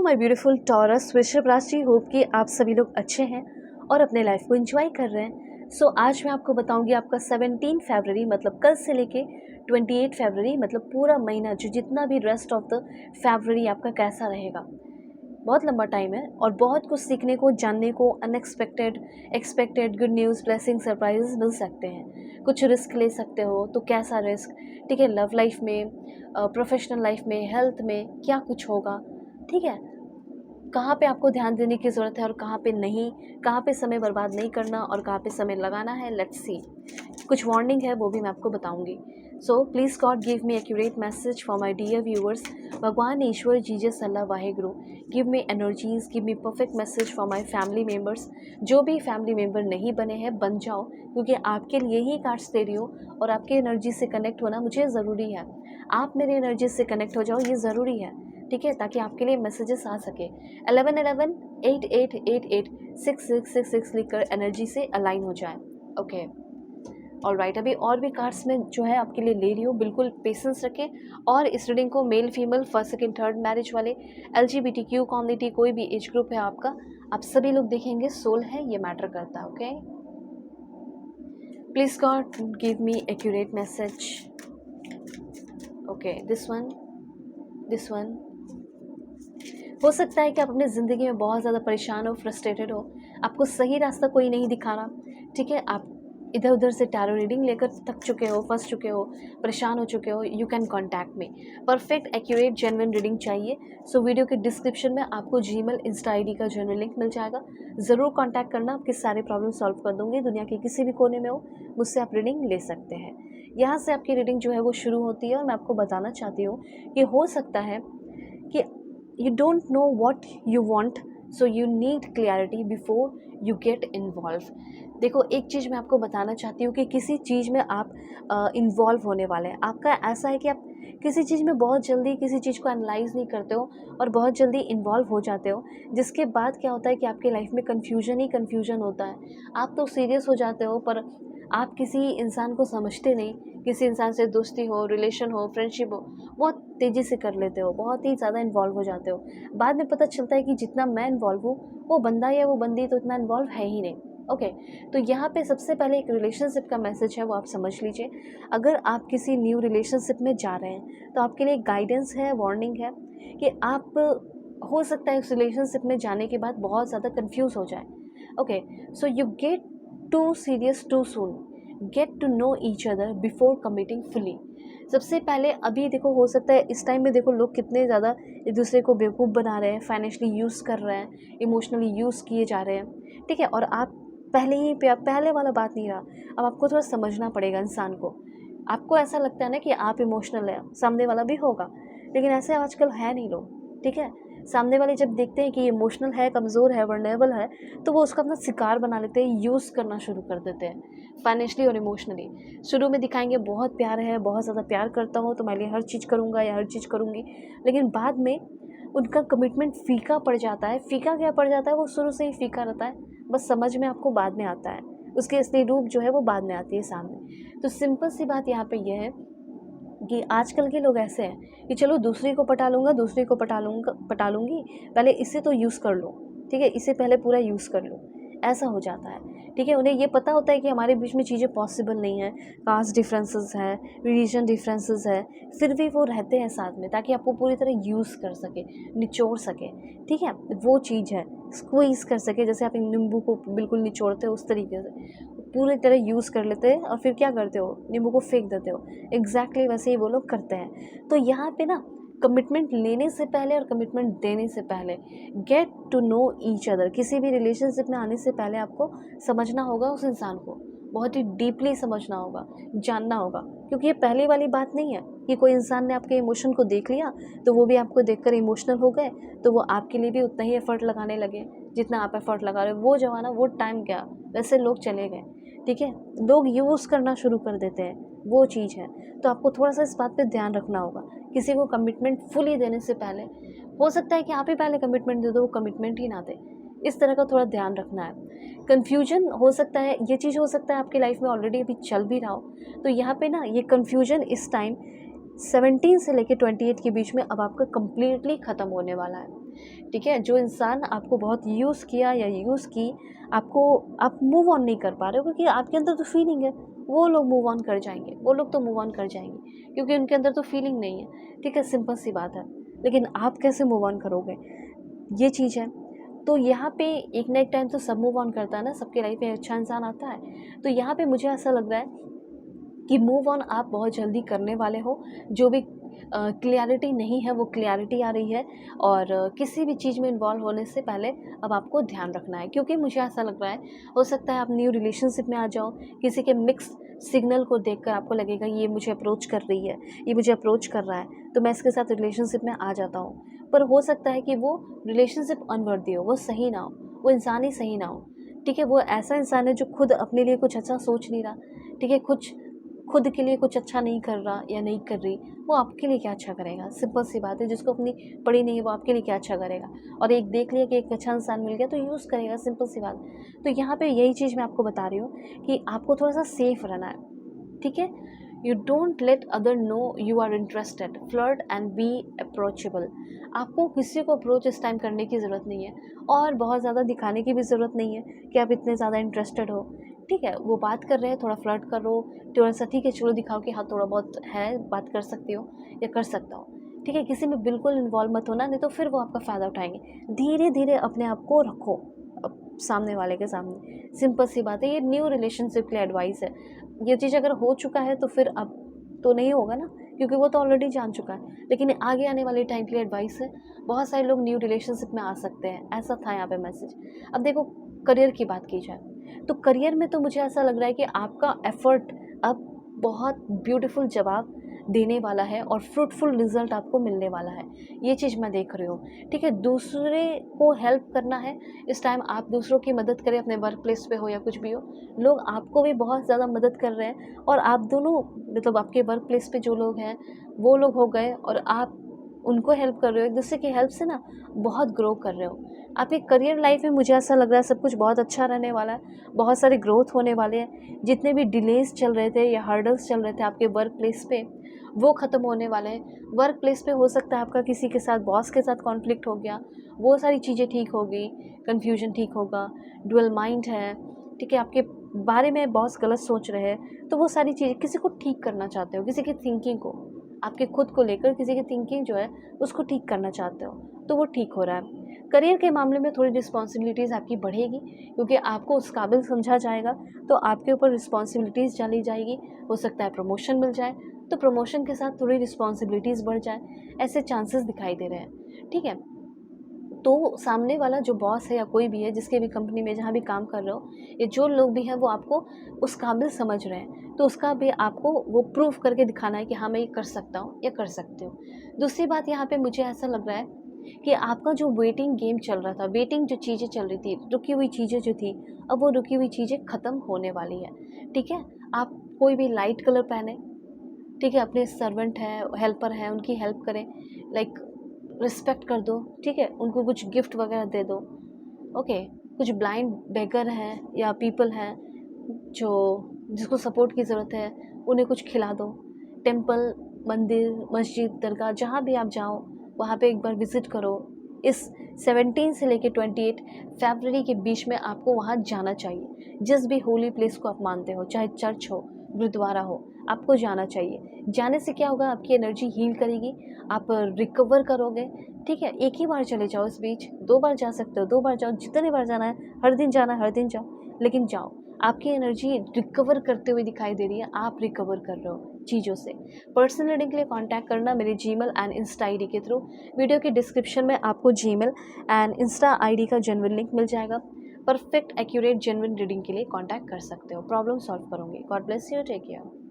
My beautiful taurus वृषभ राशि, hope कि आप सभी लोग अच्छे हैं और अपने लाइफ को एंजॉय कर रहे हैं। आज मैं आपको बताऊंगी आपका 17 फरवरी मतलब कल से लेके 28 फरवरी मतलब पूरा महीना जो जितना भी रेस्ट ऑफ द फरवरी आपका कैसा रहेगा। बहुत लंबा टाइम है और बहुत कुछ सीखने को, जानने को, unexpected, expected, good news, blessing, surprises मिल सकते हैं। कुछ रिस्क ले सकते हो, तो कैसा रिस्क, ठीक है, लव लाइफ में, प्रोफेशनल लाइफ में, हेल्थ में क्या कुछ होगा, ठीक है, कहाँ पे आपको ध्यान देने की ज़रूरत है और कहाँ पे नहीं, कहाँ पे समय बर्बाद नहीं करना और कहाँ पे समय लगाना है। लेट्स सी, कुछ वार्निंग है वो भी मैं आपको बताऊंगी। So please God give me accurate message for my dear viewers. भगवान ईश्वर Jesus Allah Waheguru give me energies, give me perfect message for my family members. जो भी फैमिली मेम्बर नहीं बने हैं बन जाओ, क्योंकि आपके लिए ही कार्ड्स दे रही हूँ और आपकी एनर्जी से कनेक्ट होना मुझे ज़रूरी है। आप मेरी एनर्जी से कनेक्ट हो जाओ, ये ज़रूरी है, ठीक है, ताकि आपके लिए मैसेजेस आ सके। 1111-8888-6666 लिखकर एनर्जी से अलाइन हो जाए। ओके, और राइट, अभी और भी कार्ड्स में जो है आपके लिए ले रही हूँ, बिल्कुल पेशेंस रखें। और इस रीडिंग को male female, first second third marriage वाले, LGBTQ कम्युनिटी, कोई भी एज ग्रुप है आपका, आप सभी लोग देखेंगे, सोल है, ये मैटर करता है। Okay, please God give me accurate message. Okay, this one. हो सकता है कि आप अपनी ज़िंदगी में बहुत ज़्यादा परेशान हो, फ्रस्ट्रेटेड हो, आपको सही रास्ता कोई नहीं दिखा रहा, ठीक है, आप इधर उधर से टैरो रीडिंग लेकर थक चुके हो, फंस चुके हो, परेशान हो चुके हो, you can contact me. Perfect, accurate, genuine reading चाहिए, सो वीडियो के डिस्क्रिप्शन में आपको जीमेल, इंस्टा ID का जेन्युइन लिंक मिल जाएगा। ज़रूर कॉन्टैक्ट करना, आपकी सारे प्रॉब्लम सॉल्व कर दूँगी। दुनिया के किसी भी कोने में हो, मुझसे आप रीडिंग ले सकते हैं। यहाँ से आपकी रीडिंग जो है वो शुरू होती है और मैं आपको बताना चाहती हूँ कि हो सकता है कि you don't know what you want, so you need clarity before you get involved। देखो, एक चीज़ मैं आपको बताना चाहती हूँ कि किसी चीज़ में आप इन्वॉल्व होने वाले हैं। आपका ऐसा है कि आप किसी चीज़ में बहुत जल्दी किसी चीज़ को एनालाइज नहीं करते हो और बहुत जल्दी इन्वॉल्व हो जाते हो, जिसके बाद क्या होता है कि आपके लाइफ में कन्फ्यूजन ही कन्फ्यूजन होता है। आप तो सीरियस हो जाते हो पर आप किसी इंसान को समझते नहीं। किसी इंसान से दोस्ती हो, रिलेशन हो, फ्रेंडशिप हो, बहुत तेज़ी से कर लेते हो, बहुत ही ज़्यादा इन्वॉल्व हो जाते हो। बाद में पता चलता है कि जितना मैं इन्वॉल्व हूँ वो बंदा या वो बंदी तो इतना इन्वॉल्व है ही नहीं। ओके, तो यहाँ पे सबसे पहले एक रिलेशनशिप का मैसेज है, वो आप समझ लीजिए। अगर आप किसी न्यू रिलेशनशिप में जा रहे हैं तो आपके लिए गाइडेंस है, वार्निंग है कि आप, हो सकता है उस रिलेशनशिप में जाने के बाद बहुत ज़्यादा कन्फ्यूज़ हो जाए। Okay, so you get to serious too soon, get to know each other before committing fully. सबसे पहले अभी देखो, हो सकता है इस टाइम में देखो लोग कितने ज़्यादा एक दूसरे को बेवकूफ़ बना रहे हैं, फाइनेंशियली यूज़ कर रहे हैं, इमोशनली यूज़ किए जा रहे हैं, ठीक है, और आप पहले वाला बात नहीं रहा। अब आपको थोड़ा समझना पड़ेगा इंसान को। आपको ऐसा लगता है ना कि आप इमोशनल है, सामने वाला भी होगा, लेकिन ऐसे आजकल है नहीं लोग, ठीक है। सामने वाले जब देखते हैं कि इमोशनल है, कमज़ोर है, वर्नेबल है, तो वो उसका अपना शिकार बना लेते हैं, यूज़ करना शुरू कर देते हैं फाइनेंशियली और इमोशनली। शुरू में दिखाएंगे बहुत प्यार है, बहुत ज़्यादा प्यार करता हूँ, तुम्हारे लिए हर चीज़ करूँगा या हर चीज़ करूँगी, लेकिन बाद में उनका कमिटमेंट फीका पड़ जाता है। फीका क्या पड़ जाता है, वो शुरू से ही फीका रहता है, बस समझ में आपको बाद में आता है, उसकी असली रूप जो है वो बाद में आती है सामने। तो सिंपल सी बात यहाँ पे ये है कि आजकल के लोग ऐसे हैं कि चलो दूसरी को पटा लूँगा, दूसरी को पटा लूँगी, पहले इसे तो यूज़ कर लो, ठीक है, इसे पहले पूरा यूज़ कर लो, ऐसा हो जाता है, ठीक है। उन्हें ये पता होता है कि हमारे बीच में चीज़ें पॉसिबल नहीं है, कास्ट डिफरेंसेस है, रिलीजन डिफरेंसेस है, फिर भी वो रहते हैं साथ में ताकि आपको पूरी तरह यूज़ कर सके, निचोड़ सके, ठीक है, वो चीज़ है, स्क्वीज़ कर सके, जैसे आप एक नींबू को बिल्कुल निचोड़ते हो उस तरीके से पूरी तरह यूज़ कर लेते हैं और फिर क्या करते हो, नींबू को फेंक देते हो। एग्जैक्टली वैसे ही वो लोग करते हैं। तो यहाँ पे ना, कमिटमेंट लेने से पहले और कमिटमेंट देने से पहले get to know each other. किसी भी रिलेशनशिप में आने से पहले आपको समझना होगा उस इंसान को, बहुत ही डीपली समझना होगा, जानना होगा, क्योंकि ये पहली वाली बात नहीं है कि कोई इंसान ने आपके इमोशन को देख लिया तो वो भी आपको देखकर इमोशनल हो गए, तो वो आपके लिए भी उतना ही एफर्ट लगाने लगे जितना आप एफर्ट लगा रहे हो। वो जमाना, वो टाइम गया, वैसे लोग चले गए, ठीक है। लोग यूज़ करना शुरू कर देते हैं, वो चीज़ है। तो आपको थोड़ा सा इस बात पे ध्यान रखना होगा। किसी को कमिटमेंट फुली देने से पहले हो सकता है कि आप ही पहले कमिटमेंट दे दो, वो कमिटमेंट ही ना दे, इस तरह का थोड़ा ध्यान रखना है। कन्फ्यूजन हो सकता है, ये चीज़ हो सकता है आपकी लाइफ में ऑलरेडी अभी चल भी रहा हो, तो यहाँ पे ना ये कन्फ्यूजन इस टाइम 17 से लेकर 28 के बीच में अब आपका कम्प्लीटली ख़त्म होने वाला है। ठीक है, जो इंसान आपको बहुत यूज़ किया या यूज़ की, आपको आप मूव ऑन नहीं कर पा रहे हो क्योंकि आपके अंदर तो फीलिंग है। वो लोग मूव ऑन कर जाएंगे, वो लोग तो मूव ऑन कर जाएंगे क्योंकि उनके अंदर तो फीलिंग नहीं है। ठीक है, सिंपल सी बात है। लेकिन आप कैसे मूव ऑन करोगे, ये चीज़ है। तो यहाँ पे एक ना एक टाइम तो सब मूव ऑन करता है ना, सबके लाइफ में अच्छा इंसान आता है। तो यहाँ पे मुझे ऐसा लग रहा है कि मूव ऑन आप बहुत जल्दी करने वाले हो। जो भी क्लियरिटी नहीं है वो क्लियरिटी आ रही है, और किसी भी चीज़ में इन्वॉल्व होने से पहले अब आपको ध्यान रखना है, क्योंकि मुझे ऐसा लग रहा है हो सकता है आप न्यू रिलेशनशिप में आ जाओ, किसी के मिक्स सिग्नल को देखकर आपको लगेगा ये मुझे अप्रोच कर रही है, ये मुझे अप्रोच कर रहा है, तो मैं इसके साथ रिलेशनशिप में आ जाता हूँ। पर हो सकता है कि वो रिलेशनशिप अनवर्दी हो, वो सही ना हो, वो इंसान ही सही ना हो। ठीक है, वो ऐसा इंसान है जो खुद अपने लिए कुछ अच्छा सोच नहीं रहा। ठीक है, कुछ खुद के लिए कुछ अच्छा नहीं कर रहा या नहीं कर रही, वो आपके लिए क्या अच्छा करेगा। सिंपल सी बात है, जिसको अपनी पड़ी नहीं है वो आपके लिए क्या अच्छा करेगा। और एक देख लिया कि एक अच्छा इंसान मिल गया तो यूज़ करेगा, सिंपल सी बात। तो यहाँ पे यही चीज़ मैं आपको बता रही हूँ कि आपको थोड़ा सा सेफ रहना है। ठीक है, you don't let other know you are interested, flirt and be approachable. आपको किसी को अप्रोच इस टाइम करने की ज़रूरत नहीं है, और बहुत ज़्यादा दिखाने की भी ज़रूरत नहीं है कि आप इतने ज़्यादा इंटरेस्टेड हो। ठीक है, वो बात कर रहे हैं, थोड़ा फ्लर्ट करो, थोड़ा सा ठीक है चलो दिखाओ कि हाँ थोड़ा बहुत है, बात कर सकती हो या कर सकता हो। ठीक है, किसी में बिल्कुल इन्वॉल्व मत होना, नहीं तो फिर वो आपका फ़ायदा उठाएंगे। धीरे धीरे अपने आप को रखो सामने वाले के सामने, सिंपल सी बात है। ये न्यू रिलेशनशिप के लिए एडवाइस है। ये चीज़ अगर हो चुका है तो फिर अब तो नहीं होगा ना, क्योंकि वो तो ऑलरेडी जान चुका है। लेकिन आगे आने वाले टाइम के लिए एडवाइस है, बहुत सारे लोग न्यू रिलेशनशिप में आ सकते हैं, ऐसा था यहाँ पे मैसेज। अब देखो, करियर की बात की जाए तो करियर में तो मुझे ऐसा लग रहा है कि आपका एफर्ट अब बहुत ब्यूटीफुल जवाब देने वाला है और फ्रूटफुल रिजल्ट आपको मिलने वाला है। ये चीज़ मैं देख रही हूँ। ठीक है, दूसरे को हेल्प करना है इस टाइम, आप दूसरों की मदद करें, अपने वर्क प्लेस पे हो या कुछ भी हो, लोग आपको भी बहुत ज़्यादा मदद कर रहे हैं। और आप दोनों, मतलब आपके वर्क प्लेस पे जो लोग हैं वो लोग हो गए और आप उनको हेल्प कर रहे हो, एक दूसरे की हेल्प से ना बहुत ग्रो कर रहे हो। आपके करियर लाइफ में मुझे ऐसा लग रहा है सब कुछ बहुत अच्छा रहने वाला है, बहुत सारे ग्रोथ होने वाले हैं। जितने भी डिलेज चल रहे थे या हर्डल्स चल रहे थे आपके वर्क प्लेस पे, वो ख़त्म होने वाले हैं। वर्क प्लेस पे हो सकता है आपका किसी के साथ, बॉस के साथ कॉन्फ्लिक्ट हो गया, वो सारी चीज़ें ठीक हो गई, कन्फ्यूजन ठीक होगा, डुअल माइंड है। ठीक है, आपके बारे में बॉस गलत सोच रहे हैं, तो वो सारी चीज़ें किसी को ठीक करना चाहते हो, किसी की थिंकिंग को, आपके खुद को लेकर किसी की थिंकिंग जो है उसको ठीक करना चाहते हो, तो वो ठीक हो रहा है। करियर के मामले में थोड़ी रिस्पॉन्सिबिलिटीज़ आपकी बढ़ेगी, क्योंकि आपको उस काबिल समझा जाएगा, तो आपके ऊपर रिस्पॉन्सिबिलिटीज़ डाली जाएगी। हो सकता है प्रमोशन मिल जाए, तो प्रमोशन के साथ थोड़ी रिस्पॉन्सिबिलिटीज़ बढ़ जाए, ऐसे चांसेस दिखाई दे रहे हैं। ठीक है, तो सामने वाला जो बॉस है या कोई भी है, जिसके भी कंपनी में जहाँ भी काम कर रहे हो, या जो लोग भी हैं वो आपको उस काबिल समझ रहे हैं, तो उसका भी आपको वो प्रूफ करके दिखाना है कि हाँ मैं ये कर सकता हूँ या कर सकती हूँ। दूसरी बात यहाँ पे मुझे ऐसा लग रहा है कि आपका जो वेटिंग गेम चल रहा था, वेटिंग जो चीज़ें चल रही थी, रुकी हुई चीज़ें जो थी, अब वो रुकी हुई चीज़ें ख़त्म होने वाली है। ठीक है, आप कोई भी लाइट कलर पहने, ठीक है, अपने सर्वेंट हैं, हेल्पर हैं, उनकी हेल्प करें, लाइक रिस्पेक्ट कर दो। ठीक है, उनको कुछ गिफ्ट वगैरह दे दो। ओके, कुछ ब्लाइंड बेगर हैं या पीपल हैं जो जिसको सपोर्ट की ज़रूरत है, उन्हें कुछ खिला दो। टेंपल, मंदिर, मस्जिद, दरगाह, जहाँ भी आप जाओ वहाँ पे एक बार विज़िट करो। इस 17 से लेके 28 फरवरी के बीच में आपको वहाँ जाना चाहिए। जिस भी होली प्लेस को आप मानते हो, चाहे चर्च हो, गुरुद्वारा हो, आपको जाना चाहिए। जाने से क्या होगा, आपकी एनर्जी हील करेगी, आप रिकवर करोगे। ठीक है, एक ही बार चले जाओ, इस बीच 2 बार जा सकते हो, 2 बार जाओ, जितने बार जाना है, हर दिन जाना है, हर दिन जाओ, लेकिन जाओ। आपकी एनर्जी रिकवर करते हुए दिखाई दे रही है, आप रिकवर कर रहे हो चीज़ों से। पर्सनल रीडिंग के लिए कांटेक्ट करना मेरे जीमेल एंड इंस्टा आईडी के थ्रू। वीडियो के डिस्क्रिप्शन में आपको जीमेल एंड इंस्टा आईडी का जेन्युइन लिंक मिल जाएगा। परफेक्ट एक्यूरेट जेन्युइन रीडिंग के लिए कांटेक्ट कर सकते हो, प्रॉब्लम सॉल्व करूँगी। God bless you, take care.